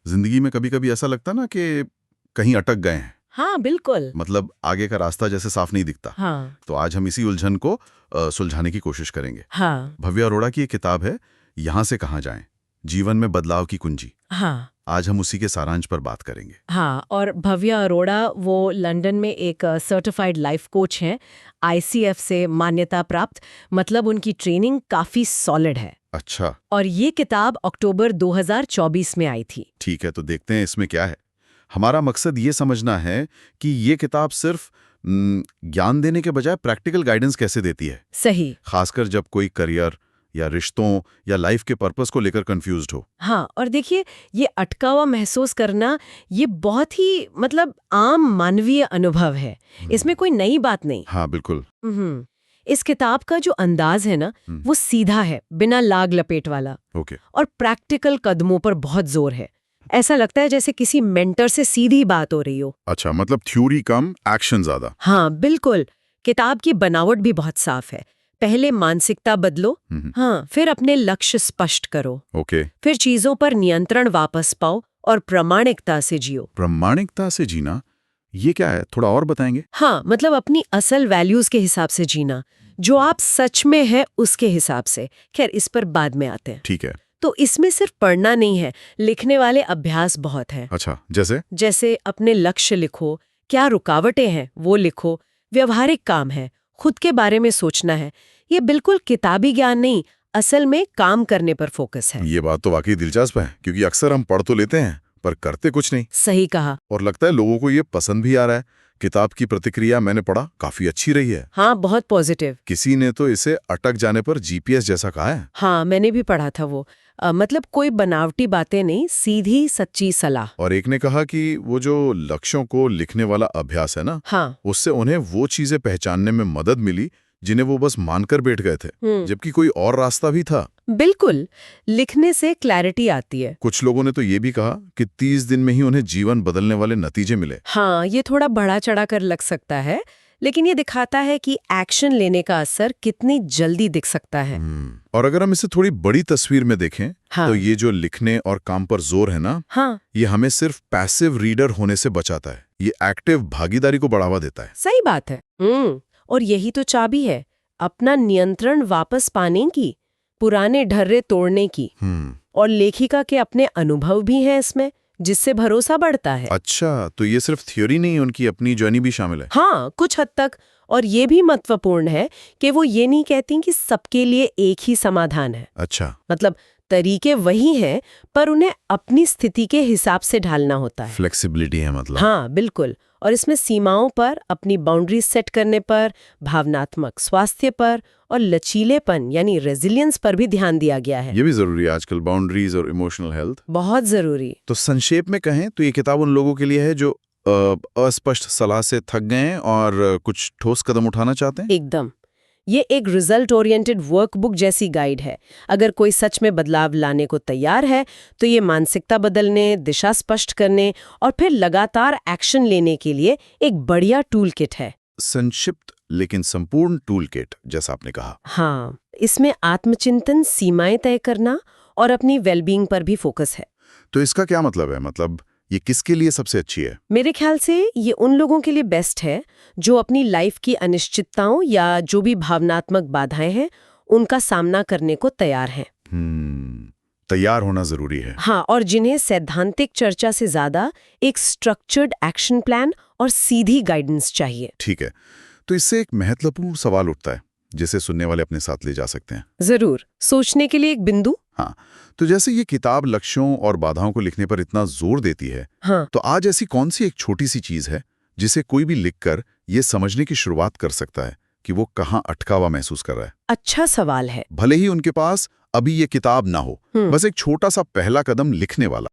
जिंदगी में कभी कभी ऐसा लगता ना कि कहीं अटक गए हैं। हाँ बिल्कुल। मतलब आगे का रास्ता जैसे साफ नहीं दिखता। हाँ तो आज हम इसी उलझन को सुलझाने की कोशिश करेंगे। हाँ भव्या अरोड़ा की एक किताब है, यहाँ से कहाँ जाएं, जीवन में बदलाव की कुंजी। हाँ आज हम उसी के सारांश पर बात करेंगे। हाँ। और भव्या अरोड़ा वो लंदन में एक सर्टिफाइड लाइफ कोच हैं, ICF से मान्यता प्राप्त। मतलब उनकी ट्रेनिंग काफी सॉलिड है। अच्छा, और ये किताब अक्टूबर 2024 में आई थी। ठीक है, तो देखते हैं इसमें क्या है। हमारा मकसद ये समझना है कि ये किताब सिर्फ ज्ञान देने के बजाय प्रैक्टिकल गाइडेंस कैसे देती है। सही। खासकर जब कोई करियर या रिश्तों या लाइफ के पर्पस को लेकर कंफ्यूज्ड हो। हाँ, और देखिए, ये अटका हुआ महसूस करना ये बहुत ही मतलब आम मानवीय अनुभव है। इसमें कोई नई बात नहीं। हाँ बिल्कुल। इस किताब का जो अंदाज है ना, वो सीधा है, बिना लाग लपेट वाला। ओके। और प्रैक्टिकल कदमों पर बहुत जोर है। ऐसा लगता है जैसे किसी मेंटर से सीधी बात हो रही हो। अच्छा, मतलब थ्योरी कम, एक्शन ज्यादा। हाँ बिल्कुल। किताब की बनावट भी बहुत साफ है। पहले मानसिकता बदलो, हाँ, फिर अपने लक्ष्य स्पष्ट करो, ओके। फिर चीजों पर नियंत्रण वापस पाओ और प्रामाणिकता से जियो। प्रामाणिकता से जीना, ये क्या है, थोड़ा और बताएंगे? हाँ, मतलब अपनी असल वैल्यूज के हिसाब से जीना, जो आप सच में है उसके हिसाब से। खैर, इस पर बाद में आते हैं। ठीक है। तो इसमें सिर्फ पढ़ना नहीं है, लिखने वाले अभ्यास बहुत हैं। अच्छा, जैसे अपने लक्ष्य लिखो, क्या रुकावटें हैं वो लिखो, व्यवहारिक काम है, खुद के बारे में सोचना है। ये बिल्कुल किताबी ज्ञान नहीं, असल में काम करने पर फोकस है। ये बात तो वाकई दिलचस्प है, क्योंकि अक्सर हम पढ़ तो लेते हैं पर करते कुछ नहीं। सही कहा। और लगता है लोगों को ये पसंद भी आ रहा है। किताब की प्रतिक्रिया मैंने पढ़ा, काफी अच्छी रही है। हाँ, बहुत पॉजिटिव। किसी ने तो इसे अटक जाने पर GPS जैसा कहा है। हाँ, मैंने भी पढ़ा था वो। मतलब कोई बनावटी बातें नहीं, सीधी सच्ची सलाह। और एक ने कहा कि वो जो लक्ष्यों को लिखने वाला अभ्यास है ना, हाँ, उससे उन्हें वो चीजें पहचानने में मदद मिली जिन्हें वो बस मानकर बैठ गए थे, जबकि कोई और रास्ता भी था। बिल्कुल। लिखने से क्लैरिटी आती है। कुछ लोगों ने तो ये भी कहा कि 30 दिन में ही उन्हें जीवन बदलने वाले नतीजे मिले। हाँ, ये थोड़ा बढ़ा चढ़ा कर लग सकता है, लेकिन ये दिखाता है कि एक्शन लेने का असर कितनी जल्दी दिख सकता है। और अगर हम इसे थोड़ी बड़ी तस्वीर में देखें, हाँ। तो ये जो लिखने और काम पर जोर है ना, हाँ, ये हमें सिर्फ पैसिव रीडर होने से बचाता है। ये एक्टिव भागीदारी को बढ़ावा देता है। सही बात है। और यही तो चाबी है, अपना नियंत्रण वापस पाने की, पुराने ढर्रे तोड़ने की। और लेखिका के अपने अनुभव भी हैं इसमें, जिससे भरोसा बढ़ता है। अच्छा, तो ये सिर्फ थ्योरी नहीं, उनकी अपनी जर्नी भी शामिल है। हाँ, कुछ हद तक। और ये भी महत्वपूर्ण है कि वो ये नहीं कहती कि सबके लिए एक ही समाधान है। अच्छा, मतलब तरीके वही हैं, पर उन्हें अपनी स्थिति के हिसाब से ढालना होता है। फ्लेक्सिबिलिटी है मतलब। हाँ बिल्कुल। और इसमें सीमाओं पर, अपनी बाउंड्रीज सेट करने पर, भावनात्मक स्वास्थ्य पर और लचीलेपन यानी रेजिलियंस पर भी ध्यान दिया गया है। ये भी जरूरी है आजकल, बाउंड्रीज और इमोशनल हेल्थ। बहुत जरूरी। तो संक्षेप में कहें तो ये किताब उन लोगों के लिए है जो अस्पष्ट सलाह से थक गए हैं और कुछ ठोस कदम उठाना चाहते हैं। एकदम। ये एक रिजल्ट ओरिएंटेड वर्कबुक जैसी गाइड है। अगर कोई सच में बदलाव लाने को तैयार है, तो ये मानसिकता बदलने, दिशा स्पष्ट करने और फिर लगातार एक्शन लेने के लिए एक बढ़िया टूल किट है। संक्षिप्त लेकिन संपूर्ण टूल किट, जैसा आपने कहा। हाँ, इसमें आत्मचिंतन, सीमाएं तय करना और अपनी वेलबींग पर भी फोकस है। तो इसका क्या मतलब है? मतलब ये किसके लिए सबसे अच्छी है? मेरे ख्याल से ये उन लोगों के लिए बेस्ट है जो अपनी लाइफ की अनिश्चितताओं या जो भी भावनात्मक बाधाएं हैं, उनका सामना करने को तैयार हैं। तैयार होना जरूरी है। हाँ, और जिन्हें सैद्धांतिक चर्चा से ज्यादा एक स्ट्रक्चर्ड एक्शन प्लान और सीधी गाइडेंस चाहिए। ठीक है, तो इससे एक महत्वपूर्ण सवाल उठता है जिसे सुनने वाले अपने साथ ले जा सकते हैं। जरूर, सोचने के लिए एक बिंदु। हाँ, तो जैसे ये किताब लक्ष्यों और बाधाओं को लिखने पर इतना जोर देती है, हाँ, तो आज ऐसी कौन सी एक छोटी सी चीज है जिसे कोई भी लिखकर ये समझने की शुरुआत कर सकता है कि वो कहाँ अटका हुआ महसूस कर रहा है? अच्छा सवाल है। भले ही उनके पास अभी ये किताब ना हो, बस एक छोटा सा पहला कदम लिखने वाला।